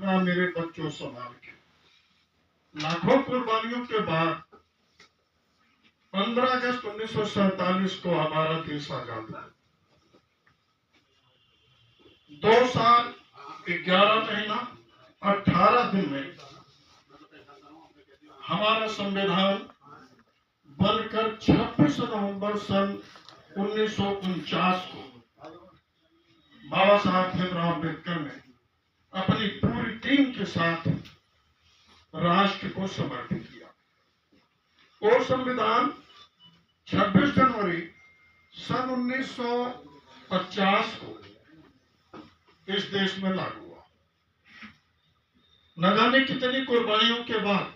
अपना मेरे बच्चों संभाल के। लाखों कुर्बानियों के बाद 15 अगस्त 1947 को हमारा देश आजाद हुआ। 2 साल 11 महीना 18 दिन में हमारा संविधान बनकर 26 नवंबर सन 1949 को बाबा साहब भीमराव अम्बेडकर ने अपनी पूरी टीम के साथ राष्ट्र को समर्पित किया। वो संविधान 26 जनवरी सन 1950 को इस देश में लागू हुआ। न जाने कितनी कुर्बानियों के बाद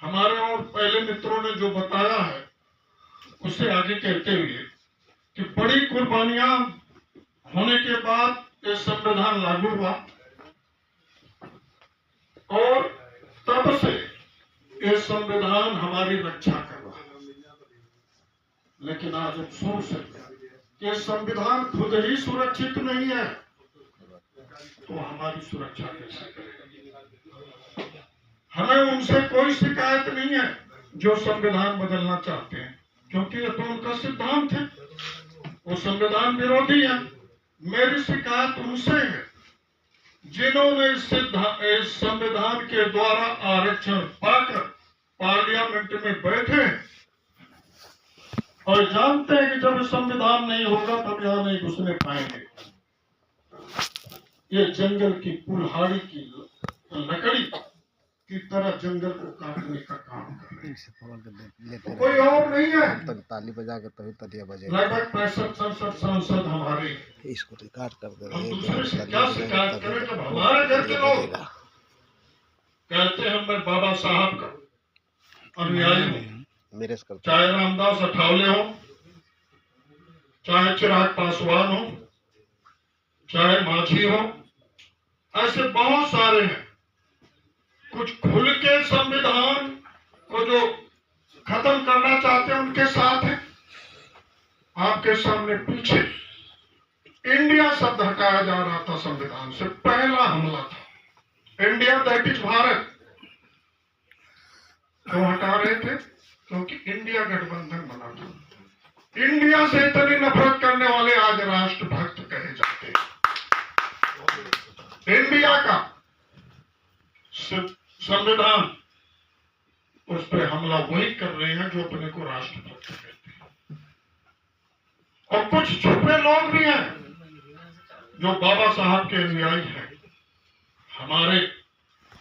हमारे और पहले मित्रों ने जो बताया है उससे आगे कहते हुए कि बड़ी कुर्बानियां होने के बाद ये संविधान लागू हुआ और तब से ये संविधान हमारी रक्षा कर रहा है। लेकिन आज अफसोस है कि ये संविधान खुद ही सुरक्षित नहीं है तो हमारी सुरक्षा कैसे करेगा। हमें उनसे कोई शिकायत नहीं है जो संविधान बदलना चाहते हैं, क्योंकि ये तो उनका सिद्धांत है, वो संविधान विरोधी है। मेरी शिकायत उनसे है जिन्होंने इस संविधान के द्वारा आरक्षण पाकर पार्लियामेंट में बैठे और जानते हैं कि जब संविधान नहीं होगा तब यहां नहीं घुसने पाएंगे। ये जंगल की कुल्हाड़ी की लकड़ी की तरह जंगल को काटने का काम कर रहे हैं, तो कोई और नहीं है। ताली बजा के तभी तलिया बजेगा। लगभग 65-67 सांसद हमारे, इसको रिकॉर्ड कर दे हम दूसरे से क्या शिकायत करें जब हमारे घर के लोग कहते हैं मैं बाबा साहब का अनुयायी हूँ, चाहे रामदास अठावले हो, चाहे चिराग पासवान हो, चाहे माझी हो, ऐसे बहुत सारे हैं। कुछ खुल के संविधान को जो खत्म करना चाहते हैं उनके साथ है। आपके सामने पीछे इंडिया शब्द हटाया जा रहा था संविधान से, पहला हमला था। इंडिया दैट इज भारत क्यों हटा रहे थे? क्योंकि इंडिया गठबंधन बना था। इंडिया से इतनी नफरत करने वाले आज राष्ट्रभक्त कहे जाते हैं। इंडिया का संविधान उस पर हमला वही कर रहे हैं जो अपने को राष्ट्रभक्त कहते हैं। और कुछ छुपे लोग भी हैं जो बाबा साहब के अनुयायी हैं, हमारे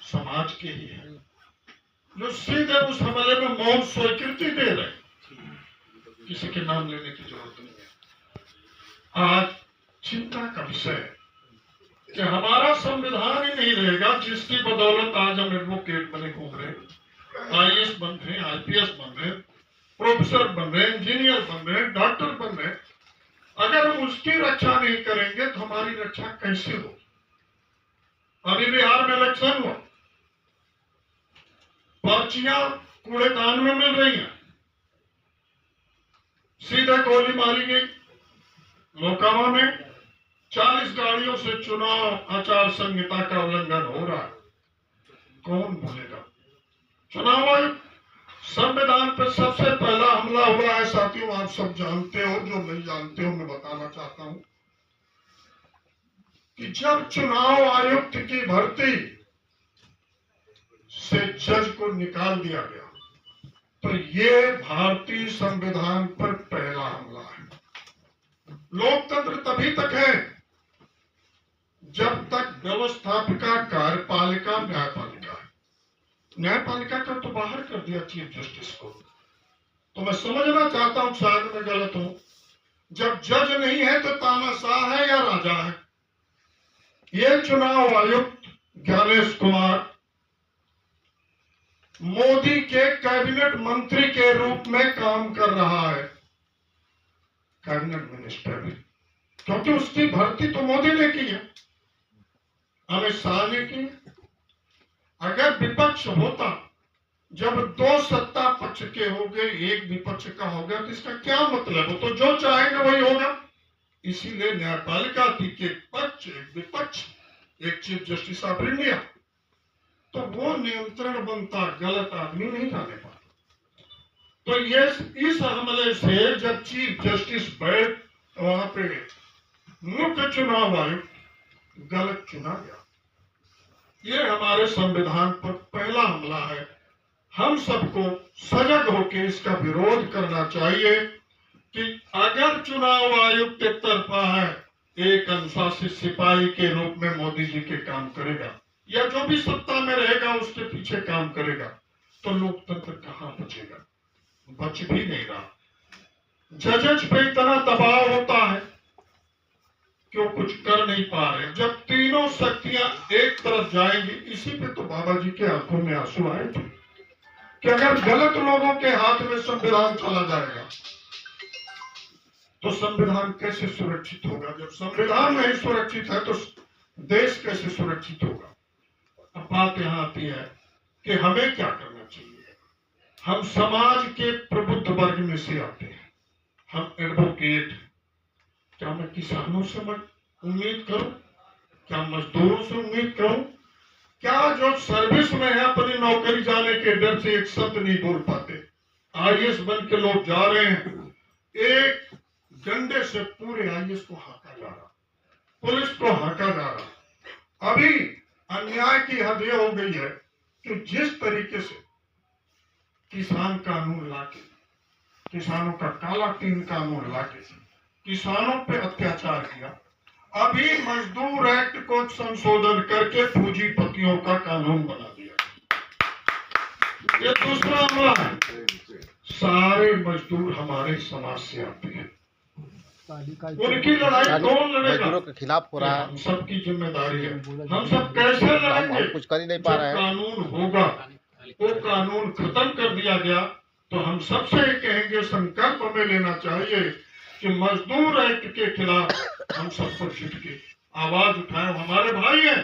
समाज के ही हैं, जो सीधे उस हमले में मौन स्वीकृति दे रहे। किसी के नाम लेने की जरूरत नहीं है। आज चिंता का विषय है कि हमारा संविधान ही नहीं रहेगा जिसकी बदौलत आज हम एडवोकेट बने घूम रहे, IAS बन रहे, IPS बन रहे, प्रोफेसर बन रहे, इंजीनियर बन रहे, डॉक्टर बन रहे। अगर हम उसकी रक्षा नहीं करेंगे तो हमारी रक्षा कैसे हो? अभी बिहार में इलेक्शन हुआ, पर्चियां कूड़ेदान में मिल रही हैं, सीधे गोली मारी गई। मोकामा में 40 गाड़ियों से चुनाव आचार संहिता का उल्लंघन हो रहा है। कौन बोलेगा? चुनाव आयोग संविधान पर सबसे पहला हमला हुआ है। साथियों, आप सब जानते हो, जो नहीं जानते हो मैं बताना चाहता हूं कि जब चुनाव आयुक्त की भर्ती से जज को निकाल दिया गया तो ये भारतीय संविधान पर पहला हमला है। लोकतंत्र तभी तक है जब तक व्यवस्थापिका, कार्यपालिका, न्यायपालिका है। न्यायपालिका का तो बाहर कर दिया चीफ जस्टिस को। तो मैं समझना चाहता हूं, शायद मैं गलत हूं, जब जज नहीं है तो तानाशाह है या राजा है? ये चुनाव आयुक्त ज्ञानेश कुमार मोदी के कैबिनेट मंत्री के रूप में काम कर रहा है, कैबिनेट मिनिस्टर भी, क्योंकि उसकी भर्ती तो मोदी ने की है, अमित शाह ने की। अगर विपक्ष होता, जब 2 सत्ता पक्ष के हो गए, 1 विपक्ष का हो गया, तो इसका क्या मतलब? वो तो जो चाहेंगे वही होगा। इसीलिए न्यायपालिका थी कि एक पक्ष, एक विपक्ष, एक चीफ जस्टिस ऑफ इंडिया। तो वो नियंत्रण बनता, गलत आदमी नहीं जाने पाता। तो ये इस हमले से जब चीफ जस्टिस बैठ वहां पे मुख्य चुनाव आयुक्त गलत चुना गया, ये हमारे संविधान पर पहला हमला है। हम सबको सजग होकर इसका विरोध करना चाहिए कि अगर चुनाव आयुक्त एक तरफा है, एक अनुशासित सिपाही के रूप में मोदी जी के काम करेगा या जो भी सत्ता में रहेगा उसके पीछे काम करेगा, तो लोकतंत्र कहां बचेगा? बच भी नहीं रहा। जजेस पे इतना दबाव होता है कि वो कुछ कर नहीं पा रहे। जब तीनों शक्तियां एक तरफ जाएंगी, इसी पे तो बाबा जी के आंखों में आंसू आए थे कि अगर गलत लोगों के हाथ में संविधान चला जाएगा तो संविधान कैसे सुरक्षित होगा? जब संविधान नहीं सुरक्षित है तो देश कैसे सुरक्षित होगा? अब बात यहां आती है कि हमें क्या करना चाहिए। हम समाज के प्रबुद्ध वर्ग में से आते हैं, हम एडवोकेट। क्या मैं किसानों से उम्मीद करूं? क्या मजदूरों से उम्मीद करूं? क्या जो सर्विस में है अपनी नौकरी जाने के डर से एक शब्द नहीं बोल पाते, आईएएस बन के लोग जा रहे हैं, एक डंडे से पूरे आईएएस को हाका जा रहा, पुलिस को हाका जा रहा। अभी अन्याय की हद यह हो गई है कि जिस तरीके से किसान कानून लाके, किसानों का काला तीन कानून लाके किसानों पे अत्याचार किया, अभी मजदूर एक्ट को संशोधन करके पूंजीपतियों का कानून बना दिया। ये दूसरा हमला है। सारे मजदूर हमारे समाज से आते हैं, उनकी लड़ाई कौन लड़ेगा? मजदूरों के खिलाफ हो रहा है। हम सबकी जिम्मेदारी है। हम सब कैसे लड़ेंगे? कुछ कर ही नहीं पा रहे हैं। कानून होगा, वो कानून खत्म कर दिया गया तो हम सबसे कहेंगे, संकल्प हमें लेना चाहिए कि मजदूर एक्ट के खिलाफ हम सबको छिट के आवाज उठाएं। हमारे भाई हैं।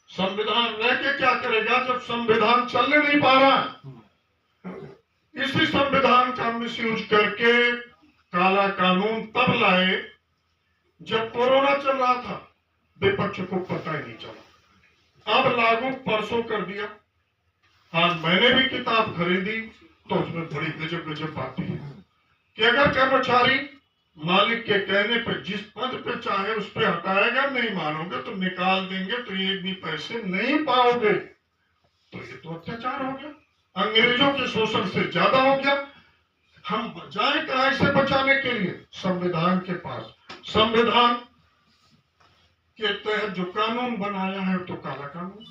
संविधान रह के क्या करेगा जब संविधान चलने नहीं पा रहा? इसी संविधान का मिसयूज करके काला कानून तब लाए जब कोरोना चल रहा था, विपक्ष को पता ही नहीं चला। अब लागू परसों कर दिया। आज मैंने भी किताब खरीदी तो उसमें बड़ी गजब गजब बातें हैं कि अगर कर्मचारी मालिक के कहने पर जिस पद पे चाहे उस पे हटाएगा, नहीं मानोगे तो निकाल देंगे, तो एक भी पैसे नहीं पाओगे। तो ये तो अत्याचार हो गया, अंग्रेजों के शोषण से ज्यादा हो गया। हम जाए कहां से बचाने के लिए? संविधान के पास। संविधान के तहत जो कानून बनाया है तो काला कानून।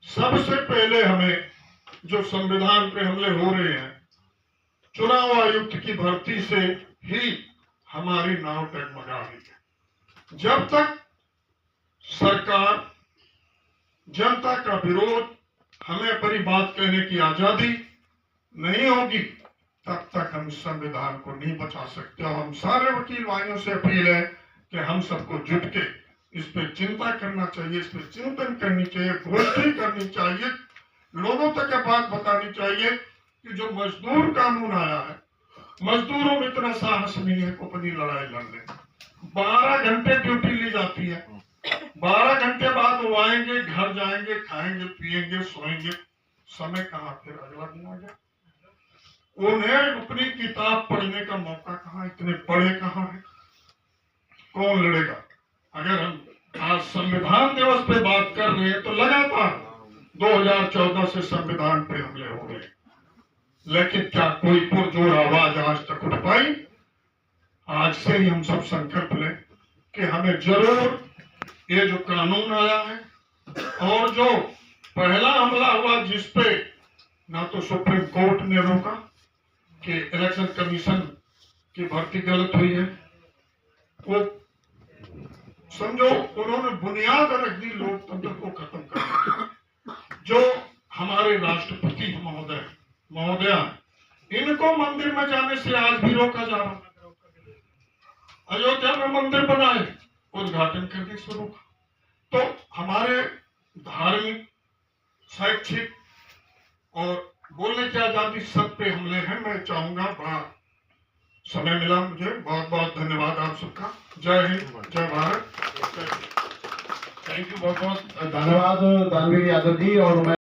सबसे पहले हमें जो संविधान पे हमले हो रहे हैं, चुनाव आयुक्त की भर्ती से ही हमारी नाव टगमगा रही है। जब तक सरकार, जनता का विरोध, हमें अपनी बात कहने की आजादी नहीं होगी, तब तक हम संविधान को नहीं बचा सकते। और हम सारे वकील भाइयों से अपील है कि हम सबको जुट के इस पे चिंता करना चाहिए, इस पे चिंतन करनी चाहिए, गोष्ठी करनी चाहिए, लोगों तक यह बात बतानी चाहिए कि जो मजदूर कानून आया है, मजदूरों में इतना साहस नहीं है को अपनी लड़ाई लड़ने। 12 घंटे ड्यूटी ली जाती है, 12 घंटे बाद वो आएंगे, घर जाएंगे, खाएंगे, पिएंगे, सोएंगे, समय कहाँ? फिर अगला दिन आ गया। उन्हें अपनी किताब पढ़ने का मौका कहाँ? इतने पढ़े कहाँ है? कौन लड़ेगा? अगर हम आज संविधान दिवस पे बात कर रहे हैं तो लगातार 2014 से संविधान पे हमले हो रहे हैं, लेकिन क्या कोई पुरजोर आवाज आज तक उठ पाई? आज से ही हम सब संकल्प लें कि हमें जरूर ये जो कानून आया है और जो पहला हमला हुआ जिसपे ना तो सुप्रीम कोर्ट ने रोका कि इलेक्शन कमीशन की भर्ती गलत हुई है, वो समझो उन्होंने बुनियाद रख दी लोकतंत्र को खत्म करने की। जो हमारे राष्ट्रपति महोदया, इनको मंदिर में जाने से आज भी रोका जा रहा। अयोध्या में मंदिर बनाए, उद्घाटन करने से रोका। तो हमारे धार्मिक, शैक्षिक और बोलने की आजादी सब पे हमले हैं। मैं चाहूंगा, बड़ा समय मिला मुझे, बहुत बहुत धन्यवाद आप सबका। जय हिंद, जय भारत। थैंक यू बहुत बहुत धन्यवाद दानवीर यादव जी। और मैं